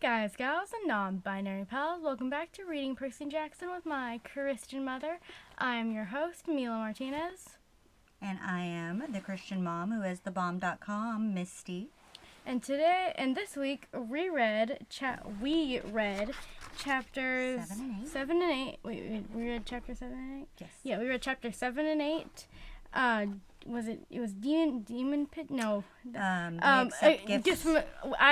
guys, gals, and non-binary pals. Welcome back to Reading Percy Jackson with my Christian mother. I am your host, Mila Martinez. And I am the Christian mom who is thebomb.com, Misty. And this week, we read chapters 7 and 8. Wait, we read chapter 7 and 8? Yes. Yeah, we read chapter 7 and 8. It was Demon Pit? No. I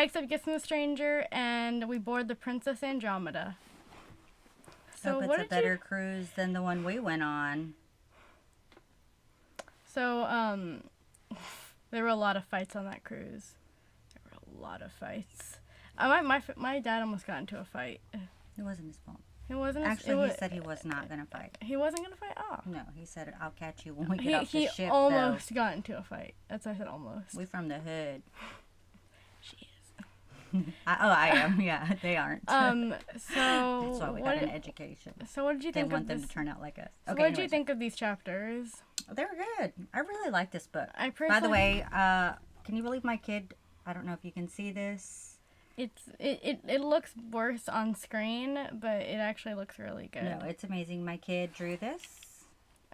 accept gifts from a stranger, and we board the Princess Andromeda. So hope it's a better cruise than the one we went on. So, there were a lot of fights on that cruise. My dad almost got into a fight. It wasn't his fault. It wasn't. Actually, he said he was not going to fight. He wasn't going to fight? Oh. No, he said, I'll catch you when we get off the ship, He almost got into a fight. That's why I said almost. We from the hood. She is. I am. Yeah, they aren't. So... That's why we got an education. So what did you think of this? They want them to turn out like us. So what did you think of these chapters? They were good. I really like this book. By the way, can you believe my kid... I don't know if you can see this. It looks worse on screen, but it actually looks really good. No, it's amazing. My kid drew this.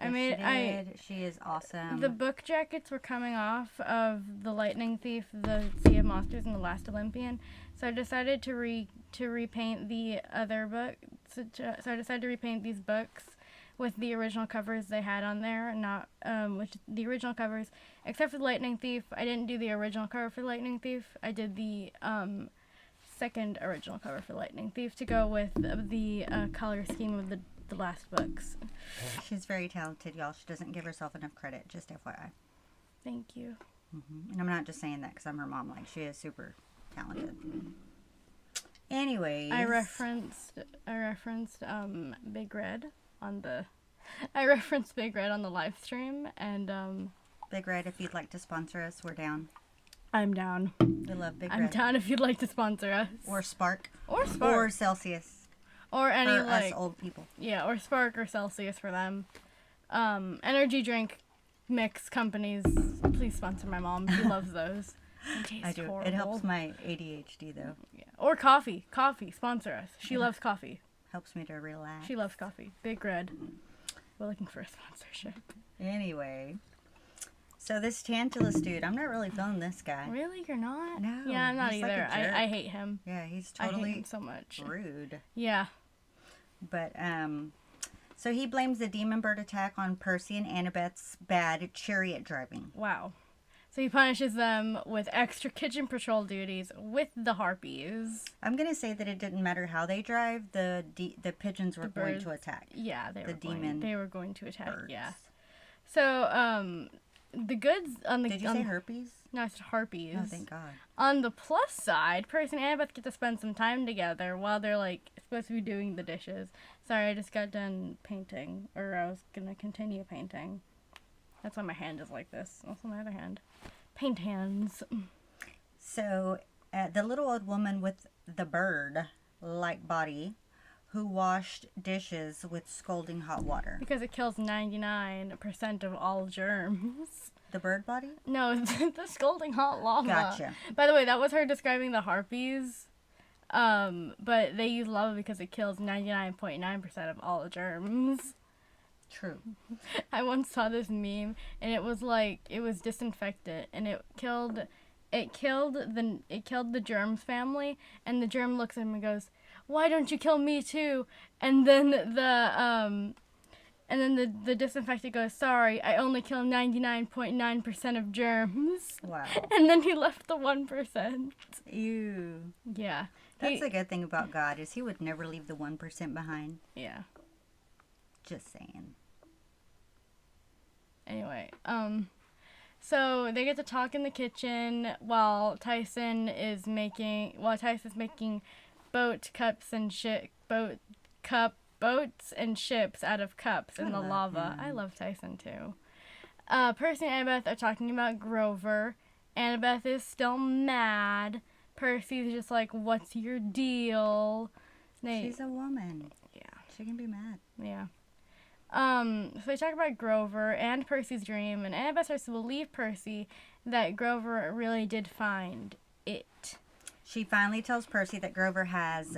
She is awesome. The book jackets were coming off of The Lightning Thief, The Sea of Monsters, and The Last Olympian. So I decided to repaint the other book. So I decided to repaint these books with the original covers they had on there, not with the original covers, except for The Lightning Thief. I didn't do the original cover for The Lightning Thief. I did the second original cover for Lightning Thief to go with the color scheme of the last books. She's very talented, y'all. She doesn't give herself enough credit, just FYI. Thank you. Mm-hmm. And I'm not just saying that because I'm her mom. Like, she is super talented. Anyways. I referenced Big Red on the... I referenced Big Red on the live stream, and... Big Red, if you'd like to sponsor us, we're down. I'm down. We love Big Red. I'm down if you'd like to sponsor us. Or Spark. Or Celsius. Or any, for us old people. Yeah, or Spark or Celsius for them. Energy drink mix companies, please sponsor my mom. She loves those. I do. Horrible. It helps my ADHD, though. Yeah. Or coffee. Coffee, sponsor us. She loves coffee. Helps me to relax. She loves coffee. Big Red. We're looking for a sponsorship. Anyway... So this Tantalus dude, I'm not really feeling this guy. Really? You're not? No. Yeah, I'm not either. Like I hate him. Yeah, he's totally I hate him so much. Rude. Yeah. But, so he blames the demon bird attack on Percy and Annabeth's bad chariot driving. Wow. So he punishes them with extra kitchen patrol duties with the harpies. I'm going to say that it didn't matter how they drive, the pigeons were going to attack. Yeah, they were going to attack, birds. Yeah. So, the goods on the... Did you say herpes? No, I said harpies. Oh, thank God. On the plus side, Percy and Annabeth get to spend some time together while they're, supposed to be doing the dishes. Sorry, I just got done painting. Or I was going to continue painting. That's why my hand is like this. Also my other hand. Paint hands. So, the little old woman with the bird-like body... who washed dishes with scalding hot water. Because it kills 99% of all germs. The bird body? No, the scalding hot lava. Gotcha. By the way, that was her describing the harpies. But they use lava because it kills 99.9% of all germs. True. I once saw this meme, and it was disinfectant, and it killed the germs family, and the germ looks at him and goes, "Why don't you kill me too?" And then the disinfectant goes, "Sorry, I only kill 99.9% of germs." Wow. And then he left the 1%. Ew. Yeah. That's the good thing about God is he would never leave the 1% behind. Yeah. Just saying. Anyway, so they get to talk in the kitchen while Tyson's making boats and ships out of cups in the lava. I love Tyson too. Percy and Annabeth are talking about Grover. Annabeth is still mad. Percy's just like, "What's your deal?" She's a woman. Yeah. She can be mad. Yeah. So they talk about Grover and Percy's dream, and Annabeth starts to believe Percy that Grover really did find it. she finally tells Percy that Grover has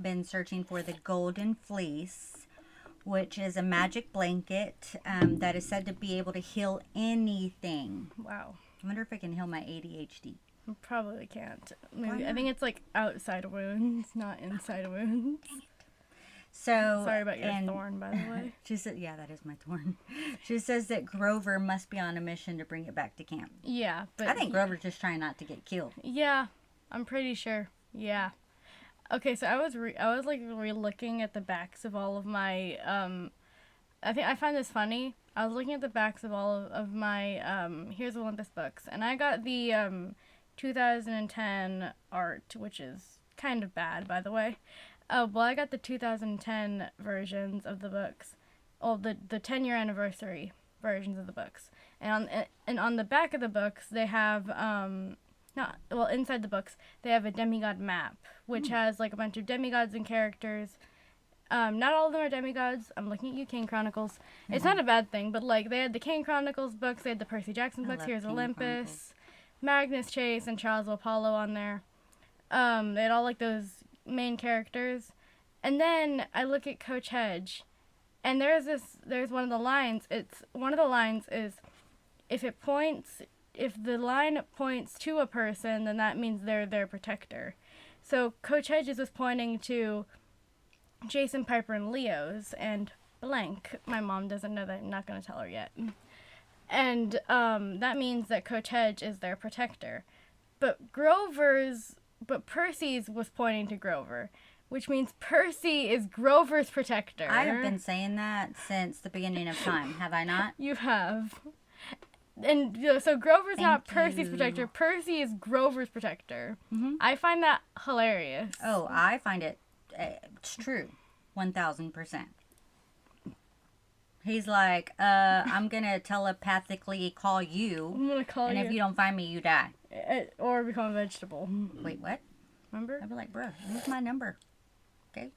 been searching for the Golden Fleece, which is a magic blanket that is said to be able to heal anything. Wow. I wonder if it can heal my ADHD. Probably can't. Maybe Why I not? think it's like outside wounds, not inside wounds. So Sorry about your thorn, by the way. She said, "Yeah, that is my thorn." She says that Grover must be on a mission to bring it back to camp. Yeah, but I think Grover's just trying not to get killed. Yeah, I'm pretty sure. Yeah. Okay, so I was like re-looking at the backs of all of my I think I find this funny. I was looking at the backs of all of my Here's Olympus books, and I got the 2010 art, which is kind of bad, by the way. Well, I got the 2010 versions of the books. Oh, the 10-year anniversary versions of the books. And on the back of the books, they have inside the books, they have a demigod map, which has like a bunch of demigods and characters. Not all of them are demigods. I'm looking at you, King Chronicles. It's not a bad thing, but like they had the King Chronicles books, they had the Percy Jackson I books, love Here's King Olympus, Chronicles. Magnus Chase, and Charles of Apollo on there. They had all like those main characters. And then I look at Coach Hedge, and there's one of the lines. One of the lines is, if the line points to a person, then that means they're their protector. So Coach Hedges was pointing to Jason, Piper, and Leo's, and blank. My mom doesn't know that. I'm not going to tell her yet. And that means that Coach Hedge is their protector. But Percy's was pointing to Grover, which means Percy is Grover's protector. I have been saying that since the beginning of time, have I not? You have. And so Grover's not Percy's you. protector. Percy is Grover's protector. Mm-hmm. I find that hilarious. Oh, I find it, it's true, 1,000%. He's like, I'm going to telepathically call you, I'm gonna call and you. if you don't find me, you die. Or become a vegetable. Wait, what? Remember? I'd be like, bro, use my number. Okay?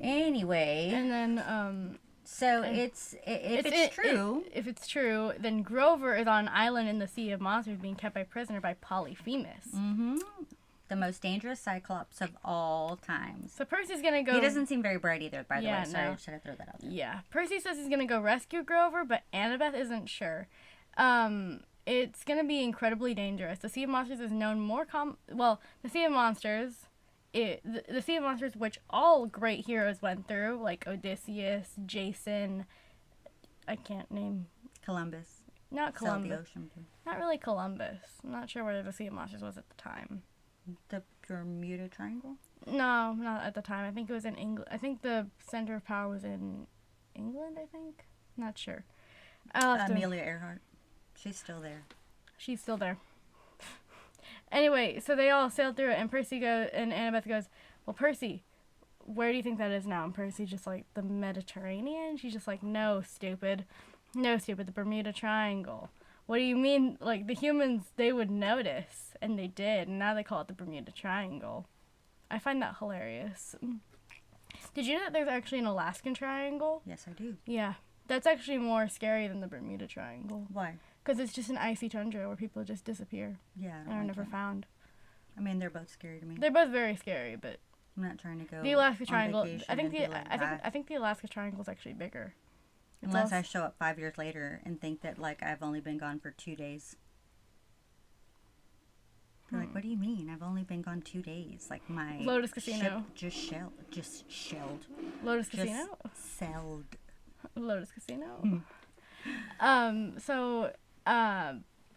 Anyway, And then, so if it's true. If it's true, then Grover is on an island in the Sea of Monsters being kept by prisoner by Polyphemus. Mm-hmm. The most dangerous Cyclops of all times. So Percy's gonna go. He doesn't seem very bright either, by the Yeah, way. Sorry, no. should I throw that out there? Yeah. Percy says he's gonna go rescue Grover, but Annabeth isn't sure. It's gonna be incredibly dangerous. The Sea of Monsters is known the Sea of Monsters, the Sea of Monsters, which all great heroes went through, like Odysseus, Jason. I can't name. Columbus. Not Sailed Columbus. the ocean blue. Not really Columbus. I'm not sure where the Sea of Monsters was at the time. The Bermuda Triangle? No, not at the time. I think it was in England. I think the center of power was in England, I think. Not sure. Amelia Earhart. She's still there. She's still there. Anyway, so they all sailed through it, and Annabeth goes, well, Percy, where do you think that is now? And Percy's just like, the Mediterranean? She's just like, no, stupid. No, stupid, the Bermuda Triangle. What do you mean? Like, the humans, they would notice, and they did, and now they call it the Bermuda Triangle. I find that hilarious. Did you know that there's actually an Alaskan Triangle? Yes, I do. Yeah. That's actually more scary than the Bermuda Triangle. Why? Because it's just an icy tundra where people just disappear Yeah, I and don't are like never that. found. I mean, they're both scary to me. They're both very scary, but I'm not trying to go the Alaska on Triangle. vacation I think and be like, "Bye." I think the Alaska Triangle is actually bigger. It's Unless I also- show up 5 years later and think that, like, I've only been gone for 2 days. They're like, what do you mean? I've only been gone 2 days. Like, my Lotus Casino. ship just shelled. Lotus Just Casino. sailed. Lotus Casino.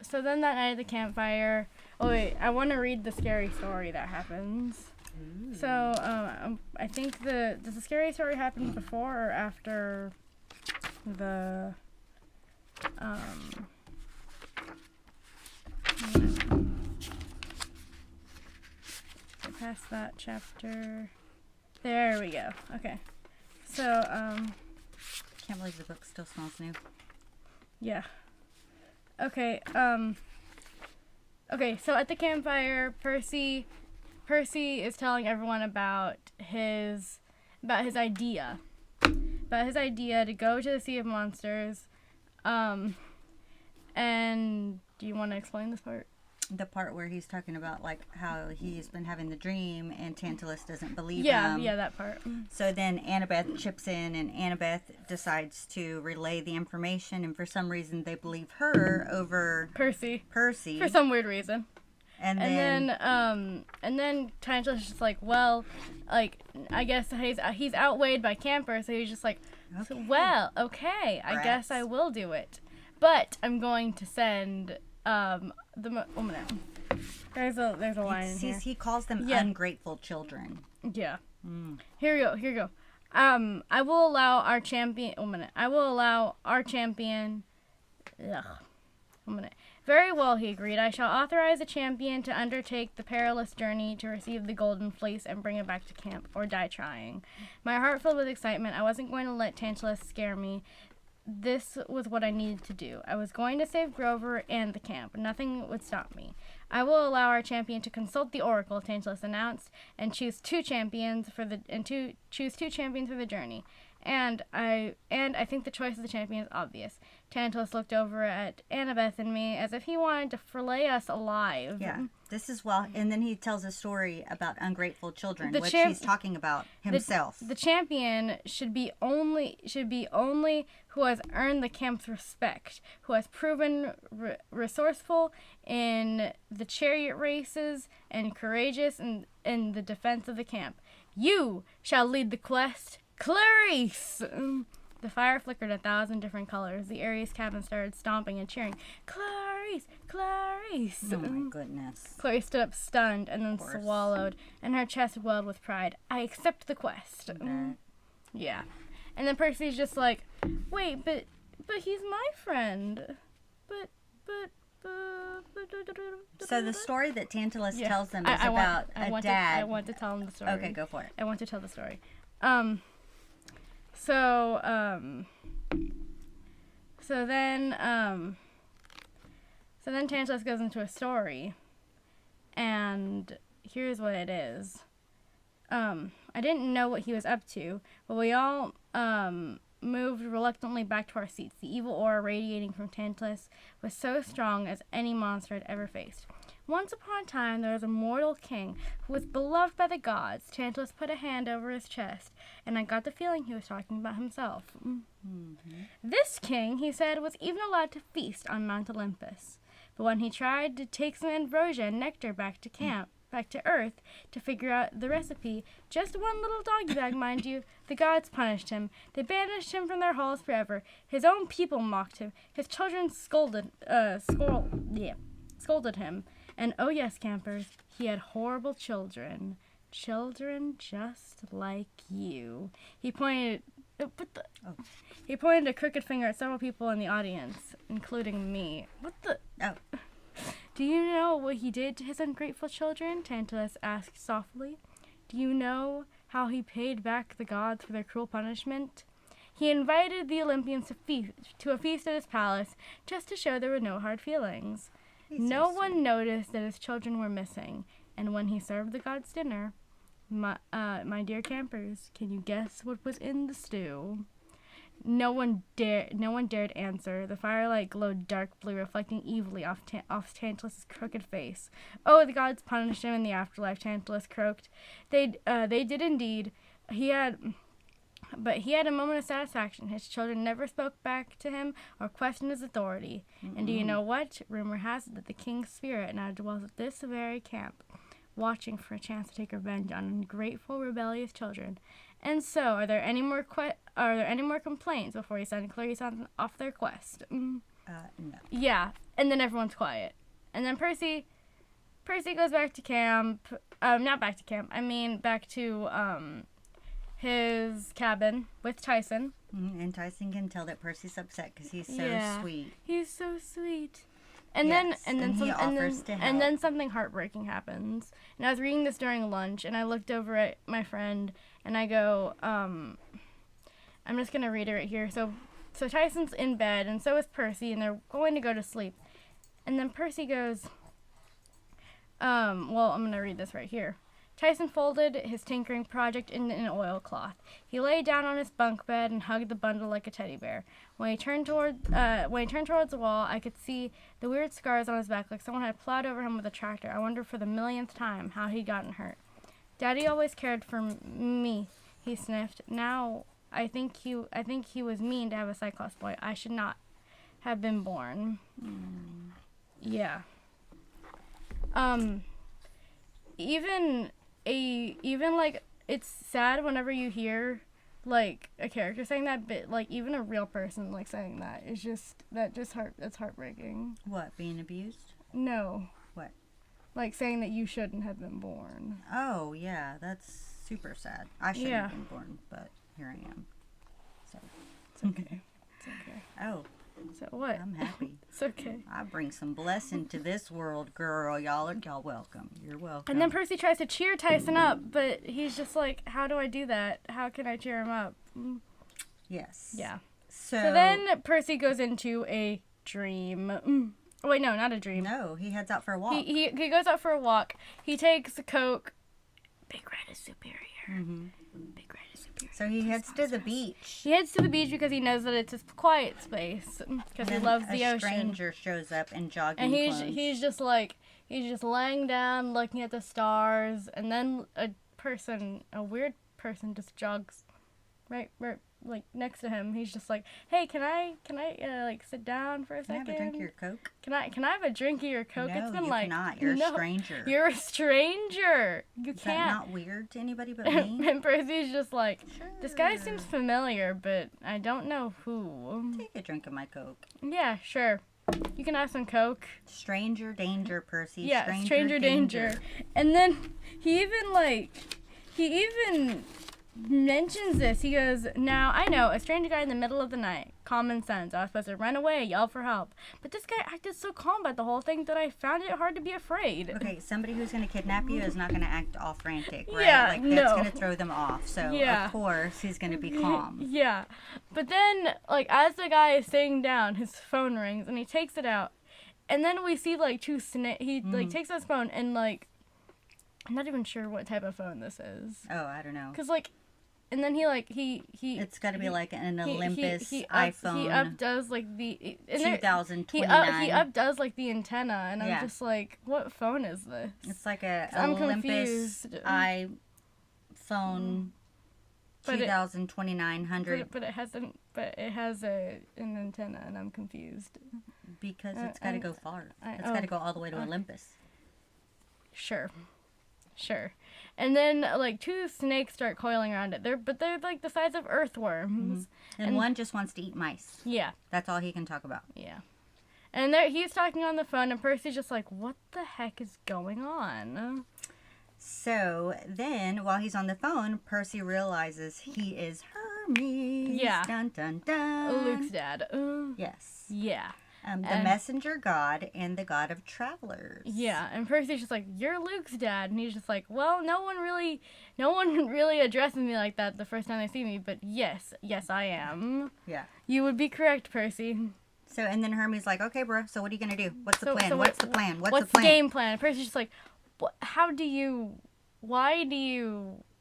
So then that night at the campfire. Oh wait, I want to read the scary story that happens. Ooh. So I think does the scary story happen before or after the get past that chapter. There we go. Okay. So Can't believe the book still smells new. yeah. Okay, okay, so at the campfire, Percy is telling everyone about his idea. About his idea to go to the Sea of Monsters. And do you want to explain this part? the part where he's talking about like how he's been having the dream and Tantalus doesn't believe Yeah, him. yeah, that part. So then Annabeth chips in, and Annabeth decides to relay the information, and for some reason they believe her over Percy. Percy. For some weird reason. And then Tantalus is just like, well, like, I guess he's outweighed by Camper, so he's just like, Okay. well, okay, I guess I will do it. But I'm going to send, there's a line in here. He calls them ungrateful children. Yeah. Here you go. I will allow our champion, Very well, he agreed. I shall authorize a champion to undertake the perilous journey to receive the golden fleece and bring it back to camp, or die trying. My heart filled with excitement. I wasn't going to let Tantalus scare me. This was what I needed to do. I was going to save Grover and the camp. Nothing would stop me. I will allow our champion to consult the oracle, Tantalus announced, and choose two champions for the journey. And I think the choice of the champion is obvious. Tantalus looked over at Annabeth and me as if he wanted to fillet us alive. Yeah, this is and then he tells a story about ungrateful children, which he's talking about himself. The champion should be only who has earned the camp's respect, who has proven resourceful in the chariot races and courageous in the defense of the camp. You shall lead the quest, Clarice! The fire flickered 1,000 different colors. The Aries cabin started stomping and cheering. Clarice! Clarice! Oh my goodness. Clarice stood up stunned and then swallowed, and her chest welled with pride. I accept the quest. Yeah. And then Percy's just like, wait, but he's my friend. But So the story that Tantalus tells them is about a dad. I want to tell him the story. Okay, go for it. I want to tell the story. So then Tantalus goes into a story, and here's what it is. I didn't know what he was up to, but we all moved reluctantly back to our seats. The evil aura radiating from Tantalus was so strong as any monster I'd ever faced. Once upon a time, there was a mortal king who was beloved by the gods. Tantalus put a hand over his chest, and I got the feeling he was talking about himself. This king, he said, was even allowed to feast on Mount Olympus. But when he tried to take some ambrosia and nectar back to Earth, to figure out the recipe, just one little doggy bag, mind you, the gods punished him. They banished him from their halls forever. His own people mocked him. His children scolded him. And oh yes, campers, he had horrible children. Children just like you. He pointed a crooked finger at several people in the audience, including me. Do you know what he did to his ungrateful children? Tantalus asked softly. Do you know how he paid back the gods for their cruel punishment? He invited the Olympians to a feast at his palace, just to show there were no hard feelings. No one noticed that his children were missing, and when he served the gods dinner, my dear campers, can you guess what was in the stew? No one dared answer. The firelight glowed dark blue, reflecting evilly off Tantalus' crooked face. Oh, the gods punished him in the afterlife, Tantalus croaked. They did indeed. But he had a moment of satisfaction. His children never spoke back to him or questioned his authority. And do you know what? Rumor has it that the king's spirit now dwells at this very camp, watching for a chance to take revenge on ungrateful, rebellious children. And so, are there any more complaints before you send Clarice off their quest? No. Yeah, and then everyone's quiet. And then Percy goes back to camp. Not back to camp. I mean, back to his cabin with Tyson. And Tyson can tell that Percy's upset because he's so sweet. He's so sweet. And then something heartbreaking happens. And I was reading this during lunch, and I looked over at my friend, and I go, I'm just gonna read it right here. So Tyson's in bed, and so is Percy, and they're going to go to sleep. And then Percy goes, well, I'm gonna read this right here. Tyson folded his tinkering project in an oilcloth. He lay down on his bunk bed and hugged the bundle like a teddy bear. When he turned towards the wall, I could see the weird scars on his back, like someone had plowed over him with a tractor. I wondered for the millionth time how he'd gotten hurt. Daddy always cared for me, he sniffed. Now I think he was mean to have a Cyclops boy. I should not have been born. Yeah. Even like, it's sad whenever you hear like a character saying that, but like even a real person like saying that is it's heartbreaking. What, being abused? No. What? Like saying that you shouldn't have been born. Oh, yeah, that's super sad. I shouldn't have been born, but here I am. So. It's okay. It's okay. Oh. So what? I'm happy. It's okay. I bring some blessing to this world, girl. Y'all welcome. You're welcome. And then Percy tries to cheer Tyson up, but he's just like, how do I do that? How can I cheer him up? Yes. Yeah. So then Percy goes into a dream. Wait, no, not a dream. No, he heads out for a walk. He goes out for a walk. He takes a Coke. Big Red is superior. Mm-hmm. Big Red is superior. So he heads to the beach. He heads to the beach because he knows that it's a quiet space. Because he loves the ocean. A stranger shows up in jogging and clothes. he's just laying down looking at the stars, and then a weird person just jogs right like next to him. He's just like, hey, can I like sit down for a second? Can I have a drink of your Coke? Can I have a drink of your Coke? No, It's been you like, cannot. You're a stranger. You're a stranger. You Is can't. that not weird to anybody but me? And Percy's just like, Sure. this guy seems familiar, but I don't know who. Take a drink of my Coke. Yeah, sure. You can have some Coke. Stranger danger, Percy. Yeah, stranger danger. And then he even mentions this. He goes, now, I know, a stranger guy in the middle of the night. Common sense. I was supposed to run away, yell for help. But this guy acted so calm about the whole thing that I found it hard to be afraid. Okay, somebody who's going to kidnap you is not going to act all frantic, right? Yeah, like, no. that's going to throw them off. So, Yeah. of course, he's going to be calm. Yeah. But then, like, as the guy is sitting down, his phone rings, and he takes it out. And then we see, like, two snakes. He, like, takes his phone, and, like, I'm not even sure what type of phone this is. Oh, I don't know. Because, like, and then he It's got to be like an Olympus he iPhone. updoes like the 2029. He updoes like the antenna, and Yeah. I'm just like, what phone is this? It's like a I'm Olympus confused. iPhone But it- 2900 But it has an antenna, and I'm confused. because it's got to go far. It's got to go all the way to Olympus. Sure. And then like two snakes start coiling around it. They're like the size of earthworms. And one just wants to eat mice. Yeah. That's all he can talk about. Yeah. And he's talking on the phone, and Percy's just like, what the heck is going on? So then, while he's on the phone, Percy realizes he is Hermes. Yeah. Dun, dun, dun. Luke's dad. Yes. Yeah. The messenger god and the god of travelers. Yeah, and Percy's just like, you're Luke's dad. And he's just like, well, no one really addresses me like that the first time they see me, but yes, I am. Yeah. You would be correct, Percy. So, and then Hermes like, okay, bro, so what are you going to do? What's the plan? So What's the plan? What's the game plan? And Percy's just like,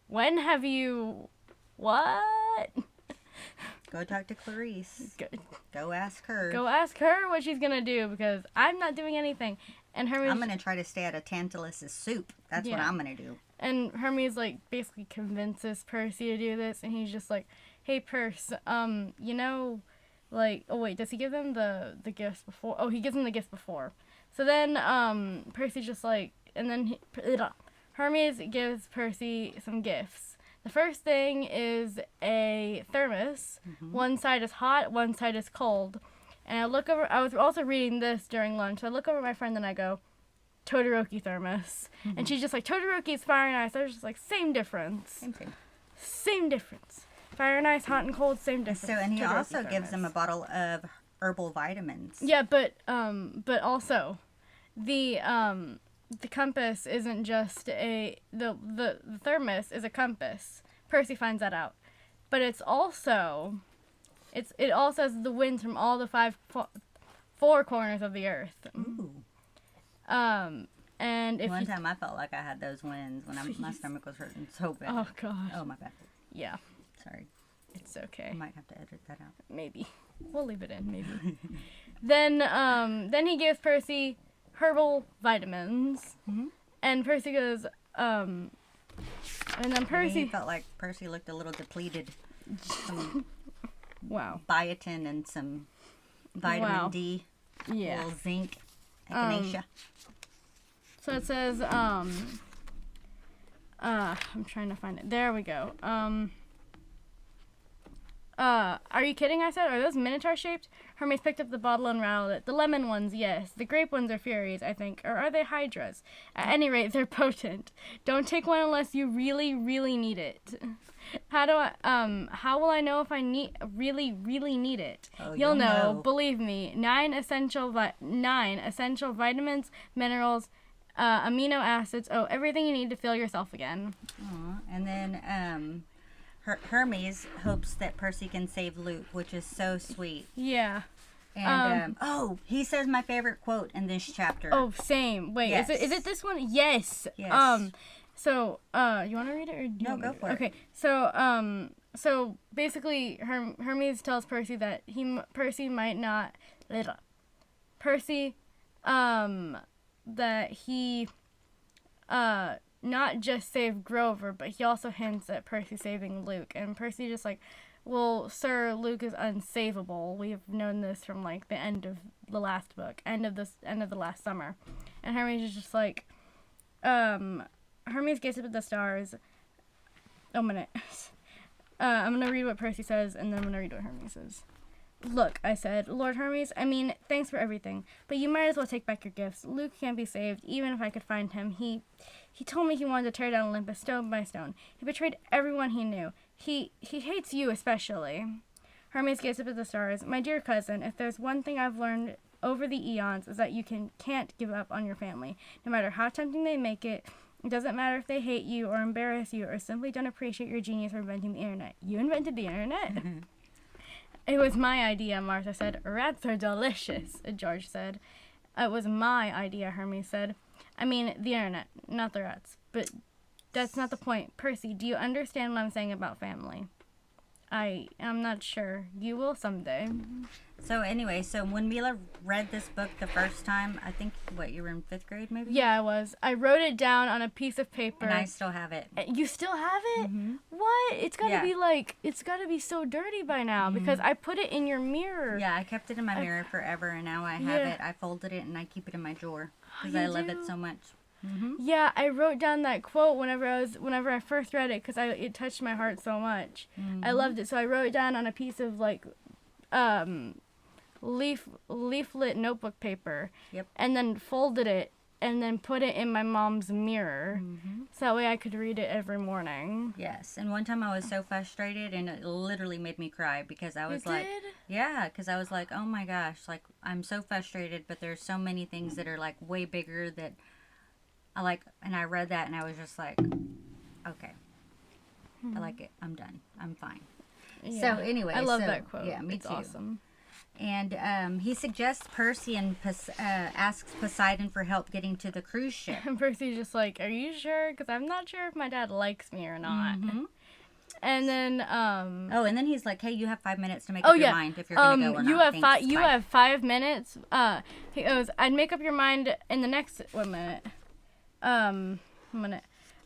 when have you, what? Go talk to Clarice. Go ask her. Go ask her what she's going to do, because I'm not doing anything. And Hermes... I'm going to try to stay out of Tantalus's soup. That's what I'm going to do. And Hermes, like, basically convinces Percy to do this, and he's just like, hey, Perce, you know, like, oh, wait, does he give them the gifts before? Oh, he gives them the gifts before. So then, Percy's just like, and then Hermes gives Percy some gifts. The first thing is a thermos. Mm-hmm. One side is hot, one side is cold. And I was also reading this during lunch, so I look over at my friend and I go, Todoroki thermos. Mm-hmm. And she's just like, Todoroki is fire and ice. I was just like, same difference. Same difference. Fire and ice, hot and cold, same difference. So, and he Todoroki also thermos. gives them a bottle of herbal vitamins. Yeah, but also, the compass isn't just the thermos is a compass. Percy finds that out, but it also has the winds from all the four corners of the earth. Ooh. And And if One time I felt like I had those winds when my stomach was hurting so bad. Oh, God. Oh, my bad. Yeah. Sorry. It's okay. I might have to edit that out. Maybe. We'll leave it in, maybe. Then he gives Percy herbal vitamins. Mm-hmm. And Percy goes, and then Percy... He felt like Percy looked a little depleted. Some Wow. biotin and some vitamin D. Yeah. A little zinc. Echinacea. So it says, I'm trying to find it. There we go. Are you kidding? I said. Are those minotaur shaped? Hermes picked up the bottle and rattled it. The lemon ones, yes. The grape ones are furies, I think. Or are they hydras? At any rate, they're potent. Don't take one unless you really, really need it. How will I know if I really need it? Oh, You'll know. Believe me. 9 essential vitamins, minerals, amino acids. Oh, everything you need to feel yourself again. Aww. And then, Hermes hopes that Percy can save Luke, which is so sweet. Yeah. And he says my favorite quote in this chapter. Oh, same. Wait, yes. is it this one? Yes. Yes. So, you want to read it or do you No, want me go to? for it. Okay. So basically, Hermes tells Percy that Percy might not. Percy, that he, not just saved Grover, but he also hints at Percy saving Luke. And Percy just like, well, sir, Luke is unsavable. We've known this from like the end of the last book, end of the last summer. And Hermes is just like, Hermes gets up at the stars. Oh, minute. I'm gonna read what Percy says, and then I'm gonna read what Hermes says. Look, I said, Lord Hermes, I mean, thanks for everything, but you might as well take back your gifts. Luke can't be saved, even if I could find him. He told me he wanted to tear down Olympus stone by stone. He betrayed everyone he knew. He hates you especially. Hermes gazed up at the stars. My dear cousin, if there's one thing I've learned over the eons is that you can't give up on your family. No matter how tempting they make it, it doesn't matter if they hate you or embarrass you or simply don't appreciate your genius for inventing the internet. You invented the internet? It was my idea, Martha said. Rats are delicious, George said. It was my idea, Hermes said. I mean, the internet, not the rats. But that's not the point. Percy, do you understand what I'm saying about family? I'm not sure. You will someday. So anyway, so when Mila read this book the first time, I think, you were in 5th grade maybe? Yeah, I was. I wrote it down on a piece of paper. And I still have it. You still have it? Mm-hmm. What? It's gotta be so dirty by now because I put it in your mirror. Yeah, I kept it in my mirror forever, and now I have it. I folded it, and I keep it in my drawer because I love it so much. Mm-hmm. Yeah, I wrote down that quote whenever I first read it because it touched my heart so much. I loved it, so I wrote it down on a piece of leaflet notebook paper. Yep. And then folded it and then put it in my mom's mirror, so that way I could read it every morning. Yes, and one time I was so frustrated, and it literally made me cry because I was because I was like, oh my gosh, like I'm so frustrated, but there's so many things that are like way bigger that I like, and I read that and I was just like, okay, I like it. I'm done. I'm fine. Yeah. So anyway, I love that quote. Yeah, me it's too. Awesome. And he suggests Percy and asks Poseidon for help getting to the cruise ship. And Percy's just like, are you sure? Because I'm not sure if my dad likes me or not. And then and then he's like, hey, you have 5 minutes to make up your mind if you're going to go or not. You have 5 minutes. He goes, I'd make up your mind in the next 1 minute. 1 minute.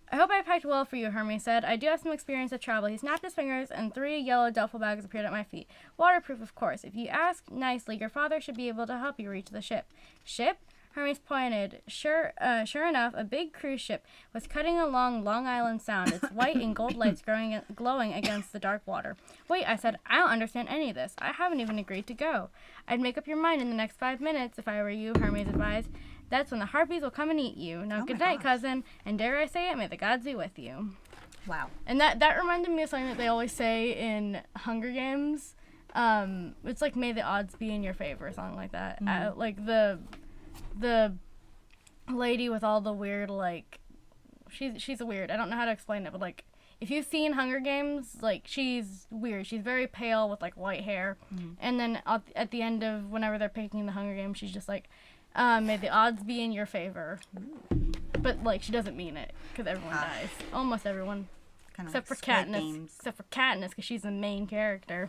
I hope I packed well for you, Hermes said. I do have some experience of travel. He snapped his fingers, and 3 yellow duffel bags appeared at my feet. Waterproof, of course. If you ask nicely, your father should be able to help you reach the ship. Ship? Hermes pointed. Sure enough, a big cruise ship was cutting along Long Island Sound, its white and gold lights glowing against the dark water. Wait, I said, I don't understand any of this. I haven't even agreed to go. I'd make up your mind in the next 5 minutes if I were you, Hermes advised. That's when the harpies will come and eat you. Now, good night, cousin, and dare I say it, may the gods be with you. Wow. And that reminded me of something that they always say in Hunger Games. It's like, may the odds be in your favor, or something like that. Like the lady with all the weird, like, she's weird. I don't know how to explain it, but like, if you've seen Hunger Games, like, she's weird. She's very pale with like white hair, and then at the end of whenever they're picking the Hunger Games, she's just like, may the odds be in your favor. But, like, she doesn't mean it, because everyone dies. Almost everyone. Kind of Except like for Squid Katniss. Games. Except for Katniss, because she's the main character.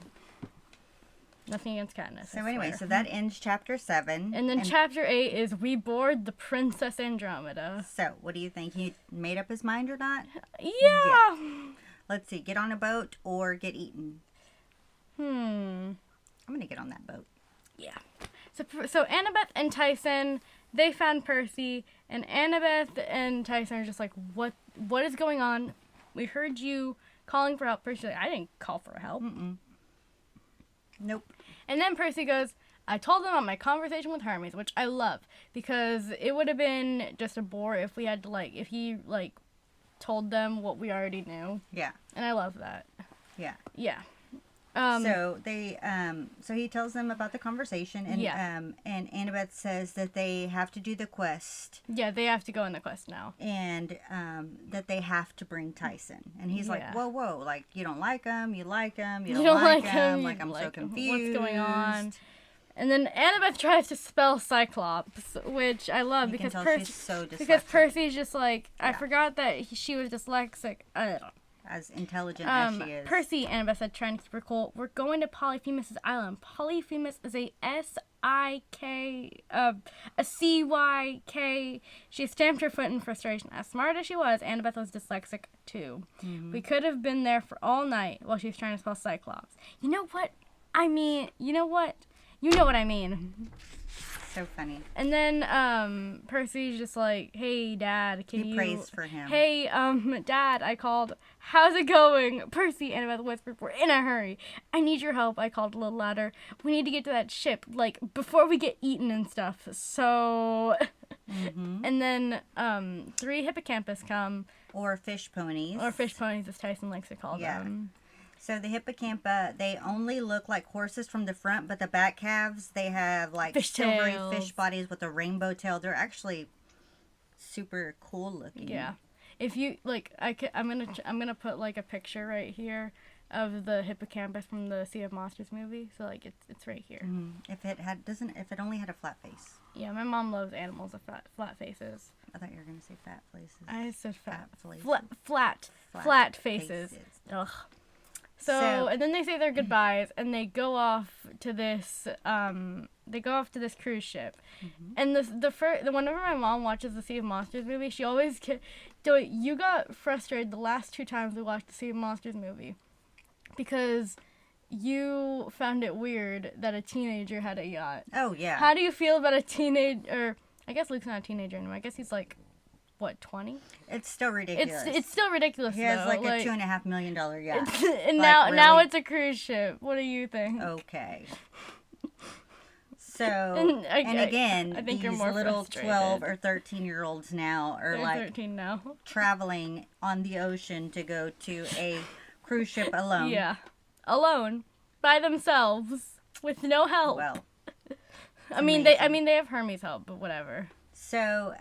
Nothing against Katniss. So anyway, so that ends chapter 7. And then chapter 8 is We Board the Princess Andromeda. So, what do you think? He made up his mind or not? Yeah. Let's see. Get on a boat or get eaten? I'm going to get on that boat. Yeah. So Annabeth and Tyson, they found Percy, and Annabeth and Tyson are just like, what is going on? We heard you calling for help. Percy's like, I didn't call for help. Nope. And then Percy goes, I told them about my conversation with Hermes, which I love, because it would have been just a bore if we had to, like, if he, like, told them what we already knew. Yeah. And I love that. Yeah. Yeah. So he tells them about the conversation, and and Annabeth says that they have to do the quest. Yeah, they have to go on the quest now. And that they have to bring Tyson. And he's like, whoa, like, you don't like him, you like him, you don't like him, like, I'm so confused. What's going on? And then Annabeth tries to spell Cyclops, which I love because she's so dyslexic. Because Percy's just like, I forgot that she was dyslexic. As intelligent as she is. Percy, Annabeth said, trying to keep her cool. We're going to Polyphemus' island. Polyphemus is a S-I-K, a C-Y-K. She stamped her foot in frustration. As smart as she was, Annabeth was dyslexic too. We could have been there for all night while she was trying to spell Cyclops. You know what? I mean, you know what? You know what I mean. So funny. And then Percy's just like, hey, Dad, He prays for him. Hey, Dad, I called. How's it going? Percy, Annabeth whispered, we're in a hurry. I need your help, I called a little louder. We need to get to that ship, like, before we get eaten and stuff. So... And then 3 hippocampus come. Or fish ponies. Or fish ponies, as Tyson likes to call them. So the hippocampa, they only look like horses from the front, but the back calves, they have like silvery fish bodies with a rainbow tail. They're actually super cool looking. Yeah. If you like, I'm gonna put like a picture right here of the hippocampus from the Sea of Monsters movie. So like it's right here. If it only had a flat face. Yeah, my mom loves animals with flat faces. I thought you were gonna say fat faces. I said fat faces. Flat faces. Ugh. So, and then they say their goodbyes, and they go off to this cruise ship. And whenever my mom watches the Sea of Monsters movie, she always you got frustrated the last 2 times we watched the Sea of Monsters movie, because you found it weird that a teenager had a yacht. Oh yeah. How do you feel about a teenager? I guess Luke's not a teenager anymore. I guess he's like, what, 20? It's still ridiculous. It's still ridiculous. He has like a $2.5 million yacht. And now it's a cruise ship. What do you think? Okay. So again, these little 12 or 13-year-olds now are like 13 now. traveling on the ocean to go to a cruise ship alone. Yeah, alone, by themselves, with no help. Well, I mean they have Hermes' help, but whatever. So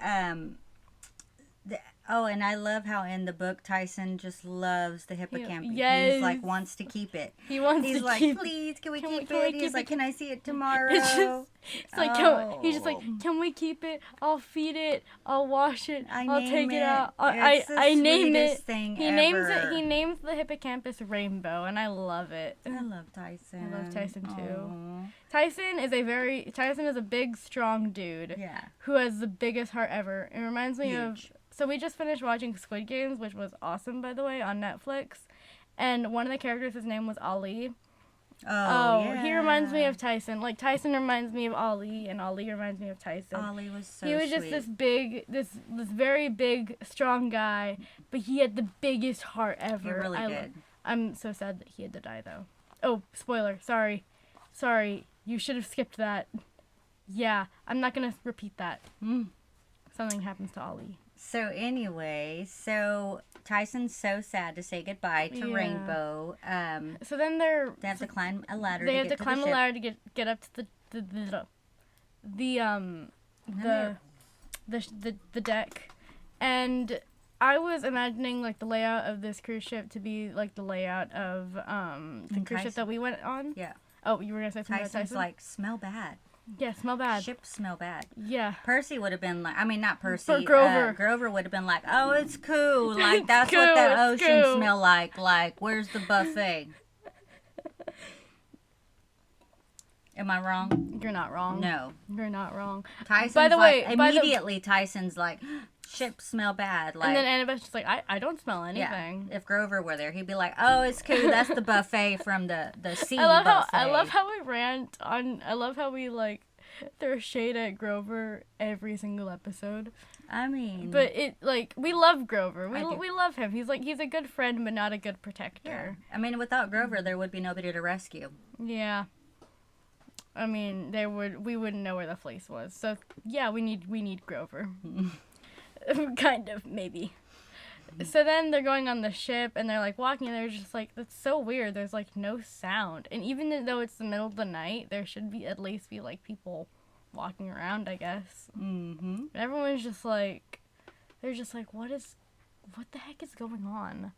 and I love how in the book Tyson just loves the hippocampus. Yes. He's like wants to keep it. He's like, please, can we keep it? He's like, can I see it tomorrow? It's like, he's just like, can we keep it? I'll feed it. I'll wash it. I'll take it out. I name it. He names the hippocampus Rainbow, and I love it. I love Tyson. I love Tyson too. Tyson is a big, strong dude. Yeah. Who has the biggest heart ever. It reminds me of. So we just finished watching Squid Games, which was awesome, by the way, on Netflix. And one of the characters, his name was Ali. Oh, yeah. He reminds me of Tyson. Like, Tyson reminds me of Ali, and Ali reminds me of Tyson. Ali was so He was just this very big, strong guy, but he had the biggest heart ever. He really did. I'm so sad that he had to die, though. Oh, spoiler. Sorry. You should have skipped that. Yeah, I'm not going to repeat that. Something happens to Ali. So anyway, Tyson's so sad to say goodbye to Rainbow. So then they have to climb a ladder. They have to climb a ladder to get up to the deck, and I was imagining like the layout of this cruise ship to be like the layout of the cruise ship that we went on. Yeah. Oh, you were gonna say something about Tyson? Like, smell bad. Yeah, smell bad. Ships smell bad. Yeah. Percy would have been like, I mean, not Percy. But Grover. Grover would have been like, oh, it's cool. Like, It's that's cool, what the it's ocean cool. smell like. Like, where's the buffet? Am I wrong? You're not wrong. No. You're not wrong. Tyson's By the way, immediately Tyson's like, ships smell bad. Like, and then Annabeth's just like, I don't smell anything. yeah, if Grover were there, he'd be like, oh, it's cool. That's the buffet from the sea I buffet. love how we rant on. I love how we like throw shade at Grover every single episode. I mean, But it like we love Grover. I do. We love him. He's a good friend, but not a good protector. I mean, without Grover, there would be nobody to rescue. Yeah. I mean, we wouldn't know where the fleece was. So yeah, we need Grover. Kind of, maybe. So then they're going on the ship and they're like walking and they're just like, that's so weird. There's like no sound. And even though it's the middle of the night, there should be at least be like people walking around, I guess. Mm-hmm. Everyone's just like, they're just like, what the heck is going on?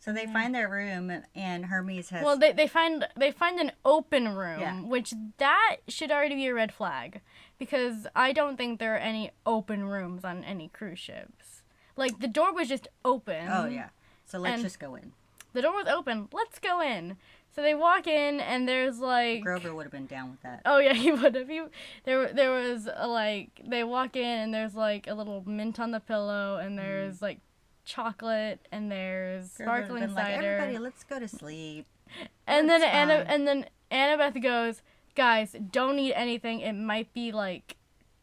So they find their room, and Hermes has. Well, they find an open room, Yeah. which that should already be a red flag, because I don't think there are any open rooms on any cruise ships. Like the door was just open. Oh yeah. So let's and- just go in. The door was open. Let's go in. So they walk in, and there's like. Grover would have been down with that. Oh yeah, he would have. There was like they walk in, and there's like a little mint on the pillow, and there's like chocolate, and there's Grover would've sparkling been like, cider. everybody, let's go to sleep. And then That's fine. Annabeth goes, guys, don't eat anything. It might be like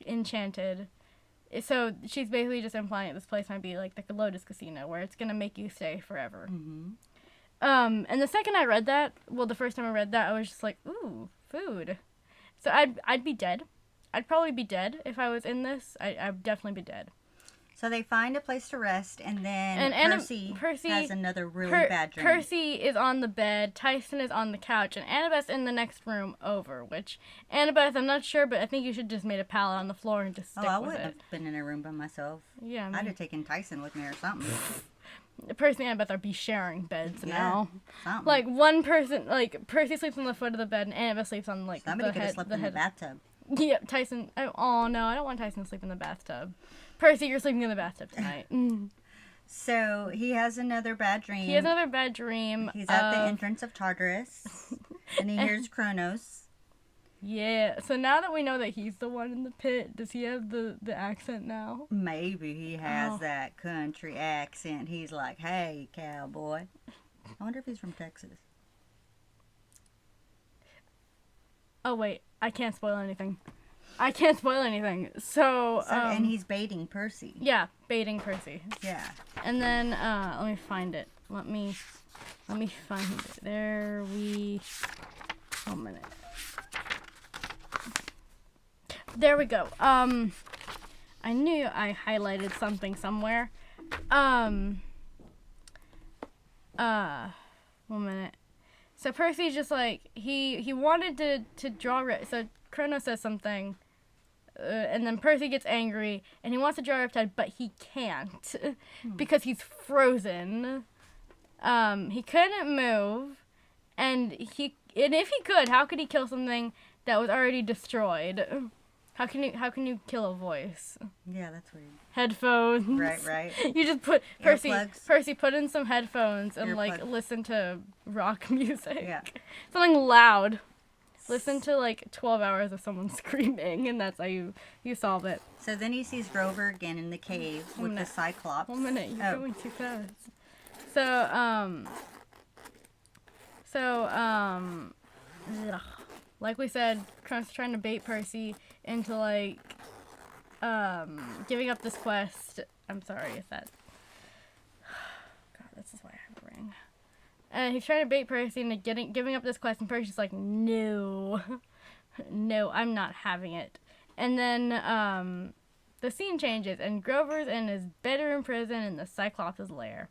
enchanted. So she's basically just implying that this place might be like the Lotus Casino, where it's gonna make you stay forever. Mm-hmm. And the second I read that, well, the first time I read that, I was just like, ooh, food. So I'd be dead. I'd probably be dead if I was in this. I'd definitely be dead. So they find a place to rest, and then Percy has another really bad dream. Percy is on the bed, Tyson is on the couch, and Annabeth's in the next room over, which, Annabeth, I'm not sure, but I think you should just made a pallet on the floor and just stick I with wouldn't it. have been in a room by myself. Yeah, I'd have taken Tyson with me or something. Percy and Annabeth are be sharing beds now. Something. Like, one person, like, Percy sleeps on the foot of the bed, and Annabeth sleeps on, like, Somebody the could head. have slept in the bathtub. Yeah, Tyson, oh no, I don't want Tyson to sleep in the bathtub. Percy, you're sleeping in the bathtub tonight. So he has another bad dream. He has another bad dream. He's at the entrance of Tartarus, and he hears Kronos. Yeah, so now that we know that he's the one in the pit, does he have the accent now? Maybe he has that country accent. He's like, hey, cowboy. I wonder if he's from Texas. Oh, wait, I can't spoil anything. So And he's baiting Percy. yeah, baiting Percy. Yeah. And then, let me find it. Let me find it. One minute. There we go. I knew I highlighted something somewhere. 1 minute. So Percy's just like, he wanted to draw, so Kronos says something, and then Percy gets angry, and he wants to draw Riptide, but he can't, because he's frozen. He couldn't move, and if he could, how could he kill something that was already destroyed? How can you kill a voice? Yeah, that's weird. Headphones. Right. You just put Percy Earplugs. Put in some headphones and like Earplugs. listen to rock music. Yeah. Something loud. Listen to like 12 hours of someone screaming, and that's how you solve it. So then he sees Grover again in the cave with the Cyclops. 1 minute, you're Oh. going too fast. Like we said, Kronos trying to bait Percy into like giving up this quest. I'm sorry if that. God, this is why I have a ring. And he's trying to bait Percy into giving up this quest, and Percy's like, no, no, I'm not having it. And then the scene changes, and Grover's in his bedroom prison in the Cyclops' lair.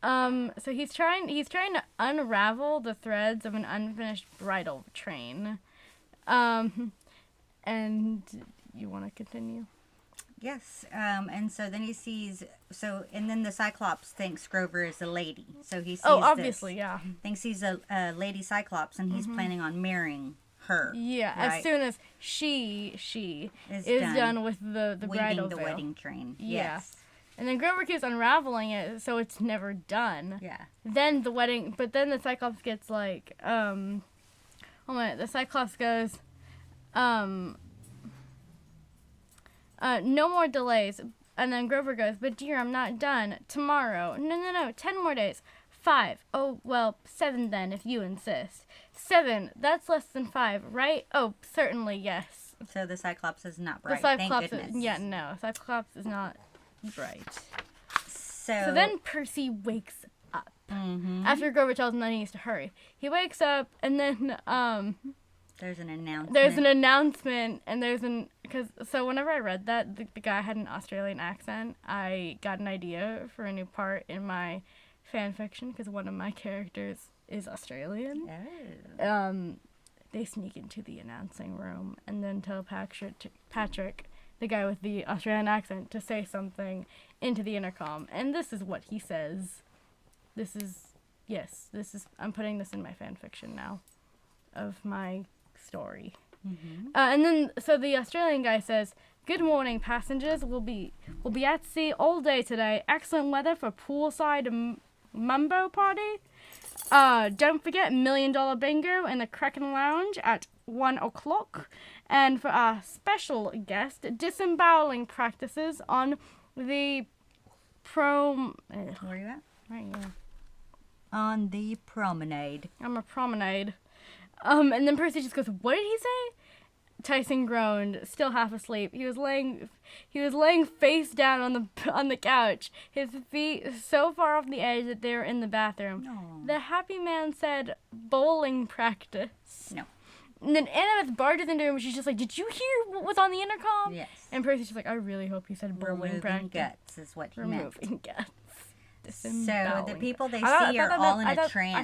So he's trying to unravel the threads of an unfinished bridal train. And you want to continue? Yes. And so then he sees, and then the Cyclops thinks Grover is a lady. So he sees Oh, obviously, this, yeah. thinks he's a lady Cyclops, and he's planning on marrying her. Yeah, right? as soon as she is done with the bridal the veil. wedding train. Yeah. Yes. And then Grover keeps unraveling it, so it's never done. Yeah. Then the Cyclops gets like, the Cyclops goes, no more delays. And then Grover goes, but dear, I'm not done. Tomorrow. No, 10 more days. 5. Oh, well, 7 then, if you insist. 7, that's less than 5, right? Oh, certainly, yes. So the Cyclops is not bright. The Cyclops Thank goodness. no, Cyclops is not bright. So then Percy wakes up. Mm-hmm. After Grover tells him that he needs to hurry. He wakes up, and then, there's an announcement. So whenever I read that, the guy had an Australian accent, I got an idea for a new part in my fan fiction, because one of my characters is Australian. Oh. They sneak into the announcing room and then tell Patrick, the guy with the Australian accent, to say something into the intercom. And this is what he says. I'm putting this in my fan fiction now of my story. Mm-hmm. And then, so the Australian guy says, "Good morning, passengers. We'll be at sea all day today. Excellent weather for poolside mumbo party. Don't forget $1 Million Bingo in the Kraken Lounge at 1 o'clock. And for our special guest, disemboweling practices on the Where are you at? Right here. On the promenade. I'm a promenade." And then Percy just goes, "What did he say?" Tyson groaned, still half asleep. He was laying face down on the couch, his feet so far off the edge that they were in the bathroom. Aww. The happy man said, "Bowling practice." No. And then Annabeth barges into him and she's just like, "Did you hear what was on the intercom?" Yes. And Percy's just like, "I really hope he said bowling practice." Guts is what he meant. Removing guts. So the people they see are all in a trance. I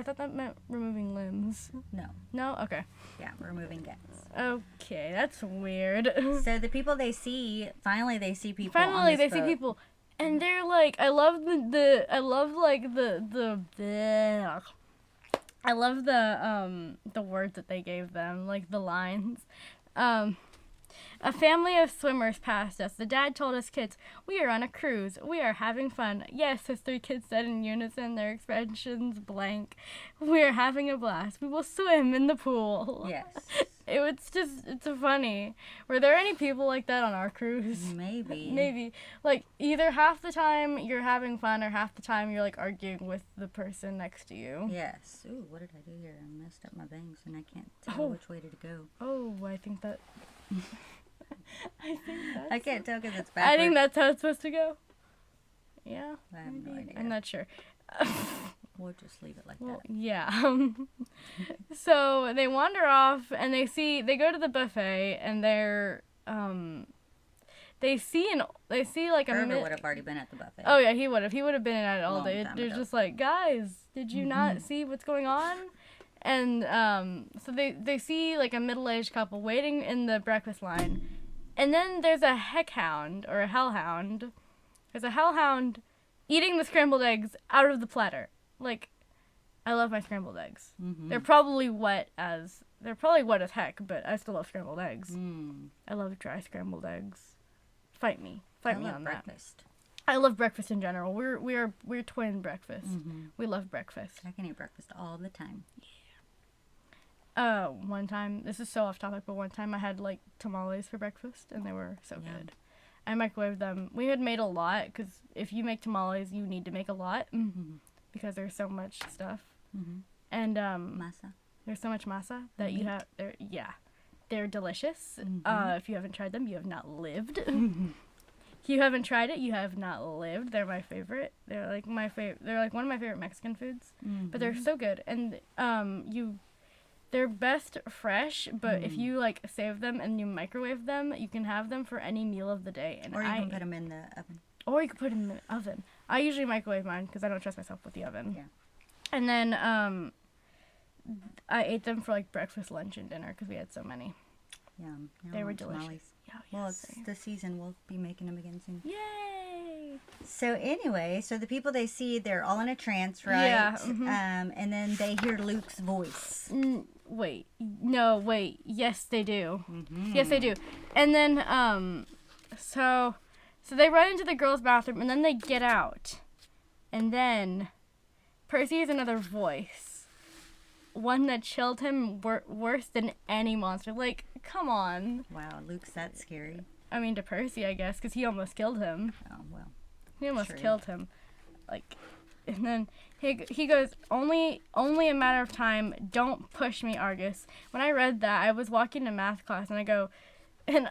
thought that meant removing limbs. No. No? Okay. Yeah, removing guts. Okay, that's weird. So the people they see, finally they see people. Finally, on they this see boat. people, and they're like, I love the words that they gave them, like the lines. A family of swimmers passed us. The dad told us kids, "We are on a cruise. We are having fun." "Yes," his 3 kids said in unison, their expressions blank. "We are having a blast. We will swim in the pool." Yes. It's funny. Were there any people like that on our cruise? Maybe. Maybe. Like, either half the time you're having fun or half the time you're, like, arguing with the person next to you. Yes. Ooh, what did I do here? I messed up my bangs and I can't tell which way to go. Oh, I think that... I can't tell because it's backwards. I think that's how it's supposed to go. Yeah. I have no idea. I'm not sure. We'll just leave it like Well, that. yeah. So they wander off and they go to the buffet and they see like a Grover would have already been at the buffet. Oh yeah, he would have. He would have been at it all Long day. time They're ago. just like, "Guys, did you not see what's going on?" And so they see like a middle-aged couple waiting in the breakfast line. And then there's a heckhound or a hellhound. There's a hellhound eating the scrambled eggs out of the platter. Like, I love my scrambled eggs. Mm-hmm. They're probably wet as heck, but I still love scrambled eggs. Mm. I love dry scrambled eggs. Fight me on breakfast. that. I love breakfast in general. We're twin breakfast. Mm-hmm. We love breakfast. I can eat breakfast all the time. One time, this is so off topic, but one time I had like tamales for breakfast and they were so Yum. good. I microwaved them. We had made a lot because if you make tamales, you need to make a lot Mm-hmm. because there's so much stuff. Mm-hmm. And Masa. there's so much masa that you have. They're delicious. Mhm. If you haven't tried them, you have not lived. Mm-hmm. If you haven't tried it, you have not lived. They're my favorite. They're like my favorite. They're like one of my favorite Mexican foods. But they're so good, and they're best fresh. But if you like save them and you microwave them, you can have them for any meal of the day. And Or you can put them in the oven. Or you can put them in the oven. I usually microwave mine because I don't trust myself with the oven. Yeah. And then I ate them for like breakfast, lunch, and dinner because we had so many. Yum. Now They I were want delicious. tamales. Yeah, Well, yes, it's the season. We'll be making them again soon. Yay! So anyway, so the people they see, they're all in a trance, right? Yeah. And then they hear Luke's voice. Wait. No, wait. Yes, they do. Mm-hmm. Yes, they do. And then, so they run into the girls' bathroom, and then they get out. And then Percy hears another voice. One that chilled him worse than any monster. Like, come on. Wow, Luke's that scary. I mean, to Percy, I guess, because he almost killed him. Oh, well. He almost killed him. Like, and then he goes, only a matter of time. Don't push me, Argus. When I read that, I was walking to math class, and I go, and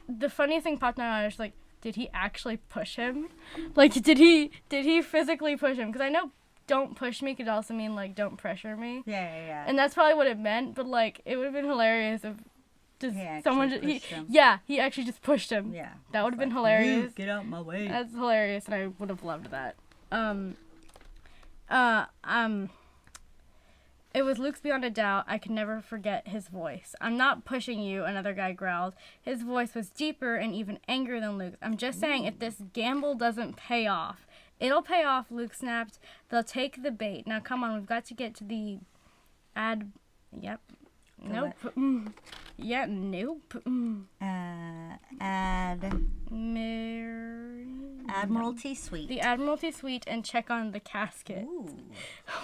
the funniest thing popped in my mind, I was like, did he actually push him? Like, did he physically push him? Because I know don't push me could also mean, like, don't pressure me. Yeah. And that's probably what it meant, but, like, it would have been hilarious if just someone just, he actually just pushed him. Yeah. That would have been hilarious. Luke, get out my way. That's hilarious, and I would have loved that. It was Luke's beyond a doubt. I could never forget his voice. I'm not pushing you, another guy growled. His voice was deeper and even angrier than Luke's. I'm just saying, if this gamble doesn't pay off, it'll pay off, Luke snapped. They'll take the bait. Now, come on, we've got to get to the Yep. Nope. Yeah, nope. Admiralty Suite. The Admiralty Suite and check on the casket. Ooh.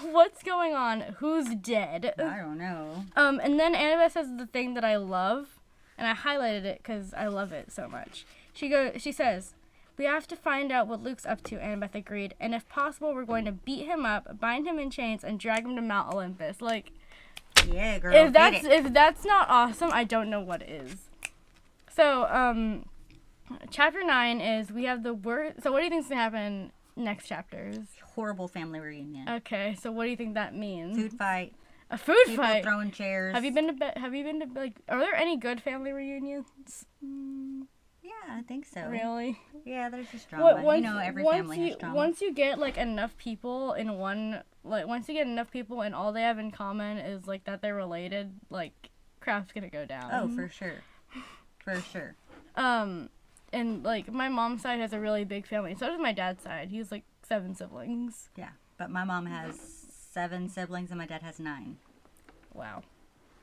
What's going on? Who's dead? I don't know. And then Annabeth says the thing that I love, and I highlighted it because I love it so much. She says, we have to find out what Luke's up to, Annabeth agreed, and if possible, we're going to beat him up, bind him in chains, and drag him to Mount Olympus. Like, yeah, girl. If that's not awesome, I don't know what is. So, chapter 9 is we have the word. So, what do you think's gonna happen next chapters? Horrible family reunion. Okay, so what do you think that means? Food fight. A food People fight. Throwing chairs. Have you been to like? Are there any good family reunions? Yeah, I think so. Really? Yeah, there's just drama. Every family has drama. Once you get like enough people in one, like once you get enough people and all they have in common is like that they're related, like crap's gonna go down. Oh, for sure. For sure. And like my mom's side has a really big family. So does my dad's side. He's like 7 siblings. Yeah, but my mom has 7 siblings and my dad has 9. Wow.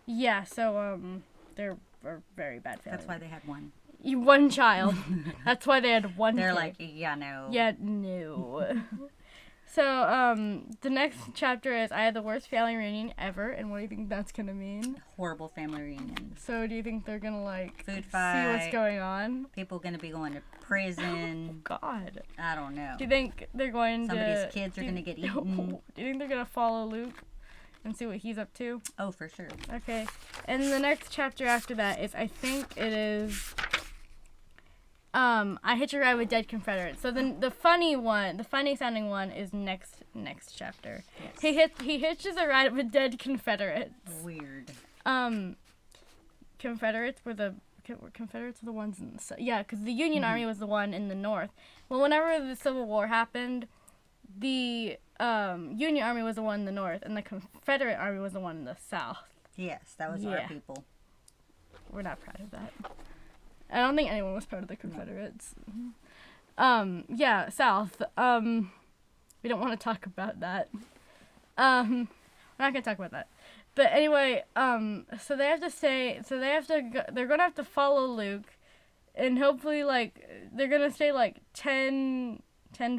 Yeah. So they're a very bad family. That's why they had one. One child. That's why they had one. They're kid. like, yeah, no. Yeah, no. So, the next chapter is I had the worst family reunion ever, and what do you think that's gonna mean? Horrible family reunion. So, do you think they're gonna like food fight? See what's going on? People gonna be going to prison. Oh, God. I don't know. Do you think they're going Somebody's kids are gonna get eaten? Do you think they're gonna follow Luke and see what he's up to? Oh, for sure. Okay. And the next chapter after that is I think it is. I Hitch a Ride with Dead Confederates. So the funny sounding one is next chapter. Yes. He hitches a ride with dead Confederates. Weird. Confederates were the ones in the because the Union Army was the one in the north. Well, whenever the Civil War happened, the Union Army was the one in the north, and the Confederate Army was the one in the south. Yes, that was our people. We're not proud of that. I don't think anyone was proud of the Confederates. No. South. We don't want to talk about that. We're not gonna talk about that. But anyway, so they have to stay. So they have to. They're gonna have to follow Luke, and hopefully, like, they're gonna stay like 10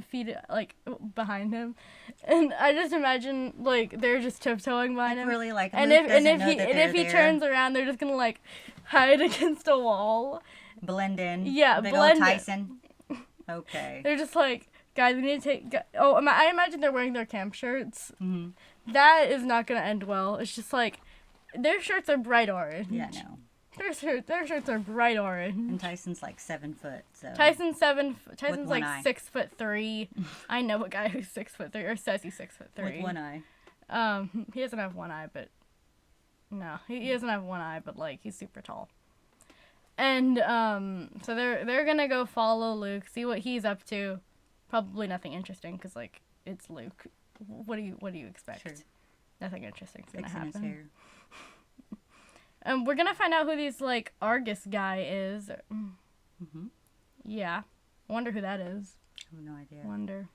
feet like behind him, and I just imagine like they're just tiptoeing behind him. Really, like, and Luke if he turns around, they're just gonna like hide against a wall. Blend in. Yeah, Big blend old Tyson. Okay. They're just like, guys, we need to take. I imagine they're wearing their camp shirts. Mm-hmm. That is not gonna end well. It's just like, their shirts are bright orange. Yeah, no. Their shirts are bright orange. And Tyson's like 7 foot. So. Tyson's like eye. 6'3". I know a guy who's 6'3" or says he's 6'3". With one eye. He doesn't have one eye, but no, he doesn't have one eye, but like he's super tall. And so they're gonna go follow Luke, see what he's up to. Probably nothing interesting, cause like it's Luke. What do you expect? Sure. Nothing interesting's gonna happen. His hair. We're gonna find out who these like Argus guy is. Mm-hmm. Yeah, I wonder who that is. I have no idea. Wonder.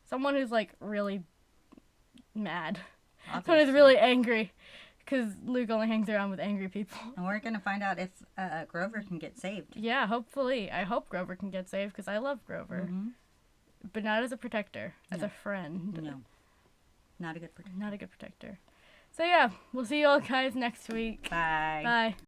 Someone who's like really mad. Obviously. Someone who's really angry. Because Luke only hangs around with angry people. And we're going to find out if Grover can get saved. Yeah, hopefully. I hope Grover can get saved because I love Grover. Mm-hmm. But not as a protector, as a friend. No. Not a good protector. Not a good protector. So yeah, we'll see you all guys next week. Bye. Bye.